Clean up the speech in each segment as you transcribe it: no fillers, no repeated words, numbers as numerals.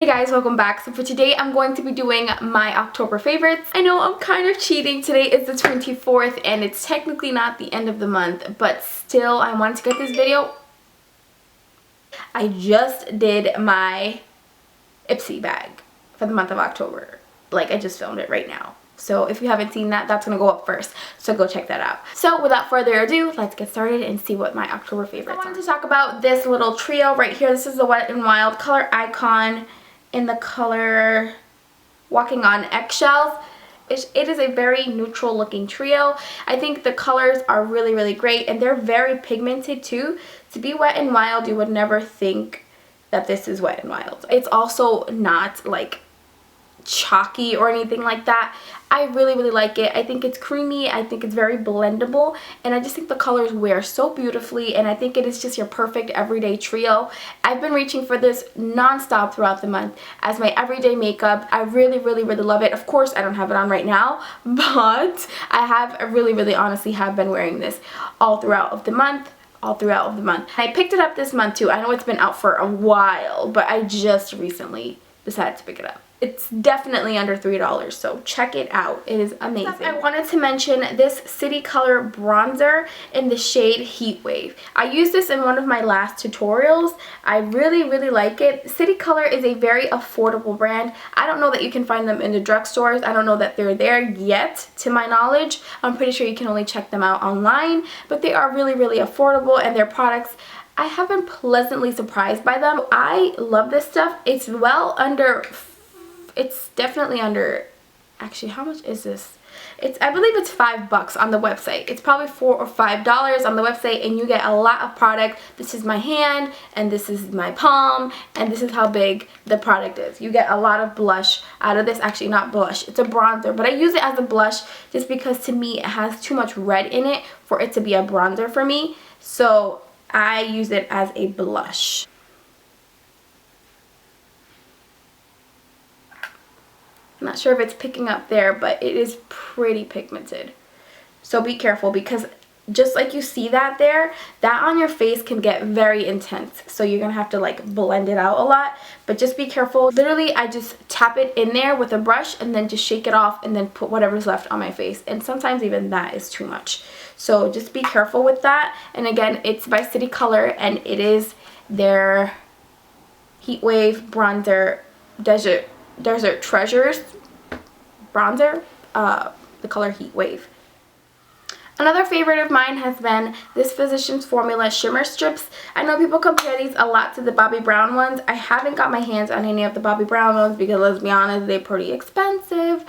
Hey guys, welcome back. So for today I'm going to be doing my October favorites. I know I'm kind of cheating. Today is the 24th and it's technically not the end of the month, but still I wanted to get this video. I just did my Ipsy bag for the month of October. Like, I just filmed it right now. So if you haven't seen that, that's going to go up first. So go check that out. So without further ado, let's get started and see what my October favorites are. I wanted to talk about this little trio right here. This is the Wet n Wild Color Icon in the color Walking on Eggshells. It is a very neutral looking trio. I think the colors are really great and they're very pigmented too. To be Wet n Wild, you would never think that this is Wet n Wild. It's also not like chalky or anything like that. I really like it. I think it's creamy. I think it's very blendable, and I just think the colors wear so beautifully, and I think it is just your perfect everyday trio. I've been reaching for this non-stop throughout the month as my everyday makeup. I really love it. Of course I don't have it on right now, but I really honestly have been wearing this all throughout the month. I picked it up this month too. I know it's been out for a while, but I just recently decided to pick it up. It's definitely under $3, so check it out. It is amazing. I wanted to mention this City Color bronzer in the shade Heatwave. I used this in one of my last tutorials. I really like it. City Color is a very affordable brand. I don't know that you can find them in the drugstores. I don't know that they're there yet, to my knowledge. I'm pretty sure you can only check them out online, but they are really affordable, and their products, I have been pleasantly surprised by them. I love this stuff. It's well under, it's definitely under, actually how much is this? I believe it's $5 on the website. It's probably $4 or $5 on the website, and you get a lot of product. This is my hand, and this is my palm, and this is how big the product is. You get a lot of blush out of this. Actually, not blush, it's a bronzer, but I use it as a blush just because to me it has too much red in it for it to be a bronzer for me. So I use it as a blush. I'm not sure if it's picking up there, but it is pretty pigmented. So be careful, because just like you see that there, that on your face can get very intense. So you're going to have to like blend it out a lot, but just be careful. Literally, I just tap it in there with a brush and then just shake it off and then put whatever's left on my face. And sometimes even that is too much. So just be careful with that. And again, it's by City Color, and it is their Heatwave bronzer Desert Treasures bronzer, the color Heatwave. Another favorite of mine has been this Physicians Formula Shimmer Strips. I know people compare these a lot to the Bobbi Brown ones. I haven't got my hands on any of the Bobbi Brown ones because, let's be honest, they're pretty expensive.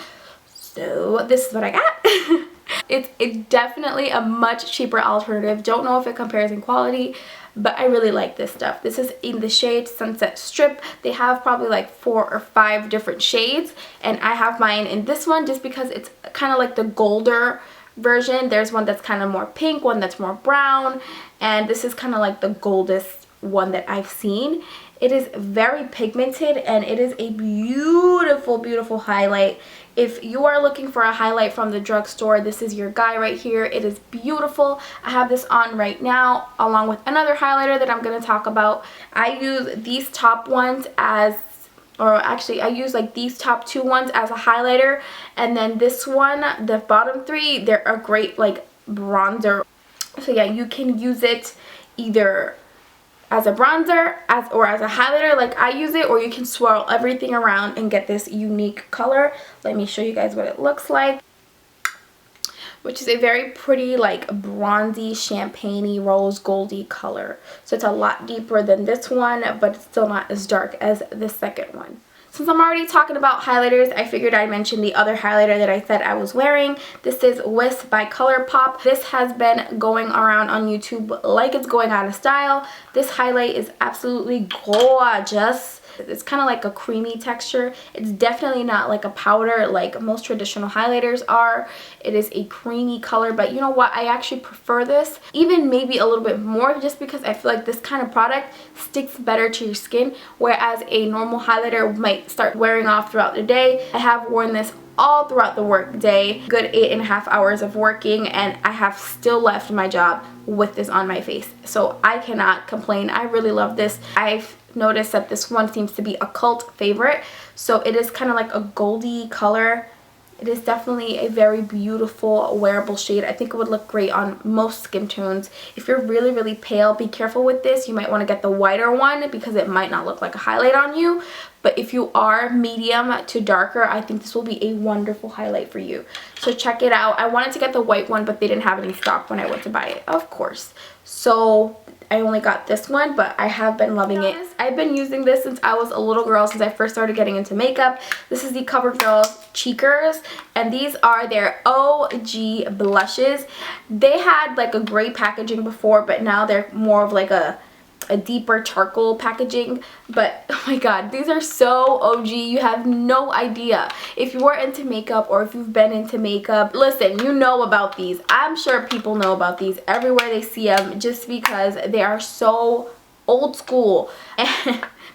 So this is what I got. It's definitely a much cheaper alternative. Don't know if it compares in quality, but I really like this stuff. This is in the shade Sunset Strip. They have probably like 4 or 5 different shades, and I have mine in this one just because it's kind of like the golder version. There's one that's kind of more pink, one that's more brown, and this is kind of like the goldest one that I've seen. It is very pigmented, and it is a beautiful highlight. If you are looking for a highlight from the drugstore, this is your guy right here. It is beautiful. I have this on right now along with another highlighter that I'm going to talk about. I use these top ones as, or actually I use like these top 2 ones as a highlighter, and then this one, the bottom 3, they're a great like bronzer. So yeah, you can use it either as a bronzer or as a highlighter like I use it, or you can swirl everything around and get this unique color. Let me show you guys what it looks like, which is a very pretty like bronzy champagne-y rose goldy color. So it's a lot deeper than this one, but it's still not as dark as the second one. Since I'm already talking about highlighters, I figured I'd mention the other highlighter that I said I was wearing. This is Wisp by ColourPop. This has been going around on YouTube like it's going out of style. This highlight is absolutely gorgeous. It's kind of like a creamy texture. It's definitely not like a powder like most traditional highlighters are. It is a creamy color, but you know what? I actually prefer this even maybe a little bit more, just because I feel like this kind of product sticks better to your skin, whereas a normal highlighter might start wearing off throughout the day. I have worn this all throughout the work day, good 8.5 hours of working, and I have still left my job with this on my face. So I cannot complain. I really love this. I've noticed that this one seems to be a cult favorite. So it is kind of like a goldy color. It is definitely a very beautiful wearable shade. I think it would look great on most skin tones. If you're really, really pale, be careful with this. You might want to get the whiter one because it might not look like a highlight on you. But if you are medium to darker, I think this will be a wonderful highlight for you. So check it out. I wanted to get the white one, but they didn't have it in stock when I went to buy it, of course. So I only got this one, but I have been loving it. I've been using this since I was a little girl, since I first started getting into makeup. This is the CoverGirl Cheekers, and these are their OG blushes. They had like a gray packaging before, but now they're more of like a deeper charcoal packaging. But oh my god, these are so OG, you have no idea. If you are into makeup or if you've been into makeup, listen, you know about these. I'm sure people know about these everywhere they see them, just because they are so old school.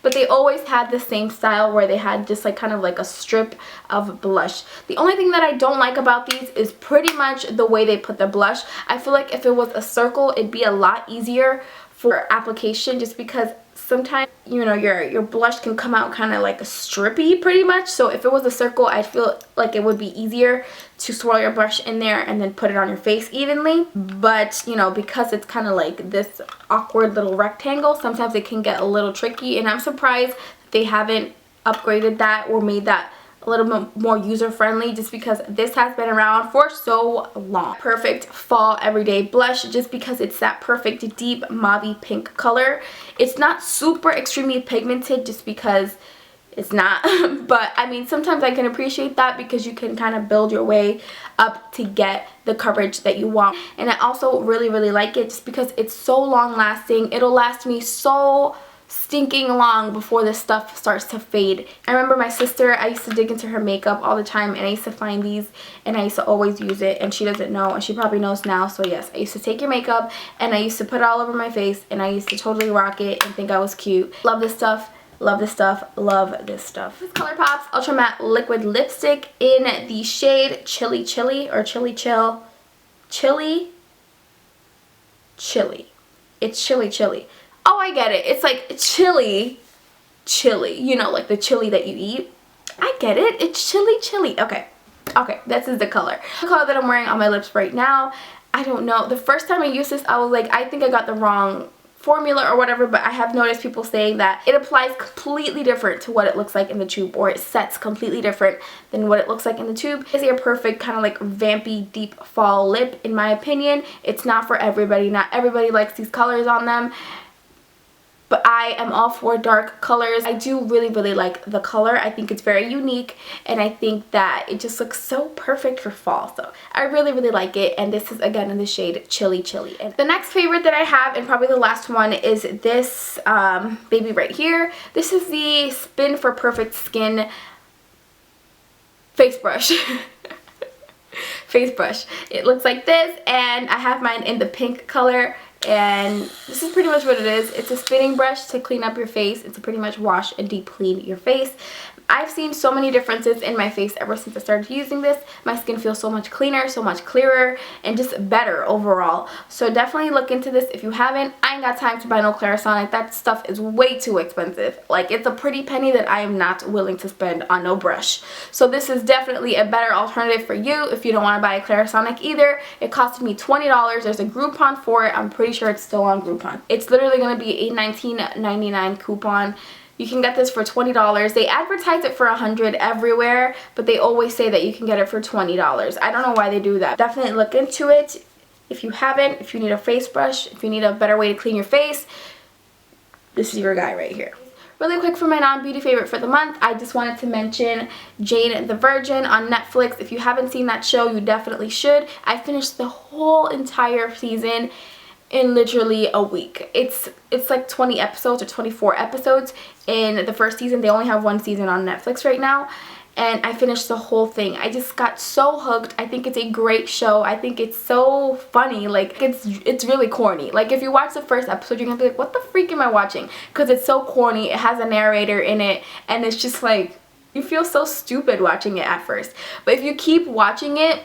But they always had the same style where they had just like kind of like a strip of blush. The only thing that I don't like about these is pretty much the way they put the blush. I feel like if it was a circle, it'd be a lot easier for application, just because sometimes, you know, your blush can come out kind of like a strippy pretty much. So if it was a circle, I feel like it would be easier to swirl your brush in there and then put it on your face evenly. But you know, because it's kind of like this awkward little rectangle, sometimes it can get a little tricky, and I'm surprised that they haven't upgraded that or made that a little bit more user-friendly, just because this has been around for so long. Perfect fall everyday blush, just because it's that perfect deep mauve pink color. It's not super extremely pigmented, just because it's not. But I mean, sometimes I can appreciate that because you can kind of build your way up to get the coverage that you want. And I also really, really like it just because it's so long lasting. It'll last me so stinking long before this stuff starts to fade. I remember my sister, I used to dig into her makeup all the time, and I used to find these and I used to always use it, and she doesn't know, and she probably knows now. So yes, I used to take your makeup and I used to put it all over my face, and I used to totally rock it and think I was cute. Love this stuff. Love this stuff. Love this stuff. This ColourPop's Ultra Matte Liquid Lipstick in the shade Chili Chili, or Chili Chill. Chili Chili. It's Chili Chili. Oh, I get it. It's like chili. You know, like the chili that you eat. I get it. It's Chili Chili. Okay. Okay, this is the color. The color that I'm wearing on my lips right now. I don't know. The first time I used this, I was like, I think I got the wrong formula or whatever, but I have noticed people saying that it applies completely different to what it looks like in the tube, or it sets completely different than what it looks like in the tube. It's a perfect kind of like vampy deep fall lip, in my opinion. It's not for everybody. Not everybody likes these colors on them, but I am all for dark colors. I do really, really like the color. I think it's very unique, and I think that it just looks so perfect for fall. So I really, really like it, and this is again in the shade Chili Chili. And the next favorite that I have, and probably the last one, is this baby right here. This is the Spin for Perfect Skin face brush. Face brush. It looks like this, and I have mine in the pink color. And this is pretty much what it is. It's a spinning brush to clean up your face. It's to pretty much wash and deep clean your face. I've seen so many differences in my face ever since I started using this. My skin feels so much cleaner, so much clearer, and just better overall. So definitely look into this if you haven't. I ain't got time to buy no Clarisonic. That stuff is way too expensive. Like, it's a pretty penny that I am not willing to spend on no brush. So this is definitely a better alternative for you if you don't want to buy a Clarisonic either. It costed me $20. There's a Groupon for it. I'm pretty sure it's still on Groupon. It's literally going to be a $19.99 coupon. You can get this for $20. They advertise it for $100 everywhere, but they always say that you can get it for $20. I don't know why they do that. Definitely look into it if you haven't. If you need a face brush, if you need a better way to clean your face, this is your guy right here. Really quick, for my non-beauty favorite for the month, I just wanted to mention Jane the Virgin on Netflix. If you haven't seen that show, you definitely should. I finished the whole entire season in literally a week. It's like 20 episodes or 24 episodes in the first season. They only have one season on Netflix right now, and I finished the whole thing. I just got so hooked. I think it's a great show. I think it's so funny. Like, it's really corny. Like, if you watch the first episode, you're gonna be like, what the freak am I watching? Because it's so corny. It has a narrator in it, and it's just like, you feel so stupid watching it at first. But if you keep watching it,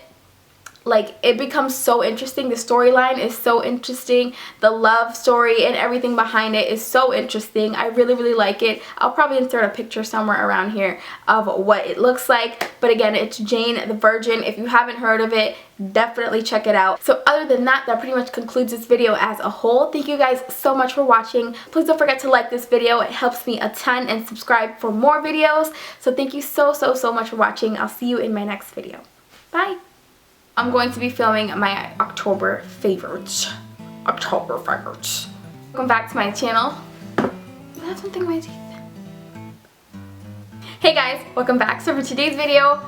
like it becomes so interesting. The storyline is so interesting. The love story and everything behind it is so interesting. I really, really like it. I'll probably insert a picture somewhere around here of what it looks like. But again, it's Jane the Virgin. If you haven't heard of it, definitely check it out. So other than that, that pretty much concludes this video as a whole. Thank you guys so much for watching. Please don't forget to like this video. It helps me a ton, and subscribe for more videos. So thank you so much for watching. I'll see you in my next video. Bye. I'm going to be filming my October favorites. Welcome back to my channel. I have something in my teeth. Hey guys, welcome back. So for today's video,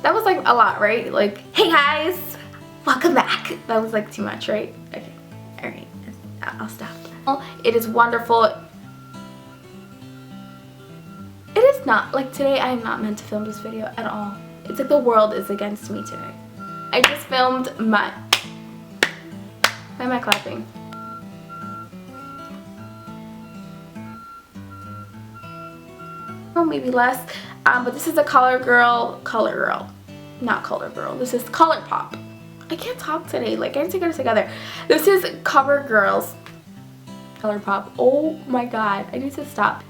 that was like a lot, right? Like, hey guys, welcome back. That was like too much, right? Okay, alright, I'll stop. It is wonderful. It is not, like today I am not meant to film this video at all. It's like the world is against me today. I just filmed my... Why am I clapping? Oh, maybe less. But this is a Color Girl. Not Color Girl. This is Color Pop. I can't talk today. Like, I need to get it together. This is CoverGirl's Color Pop. Oh my god. I need to stop.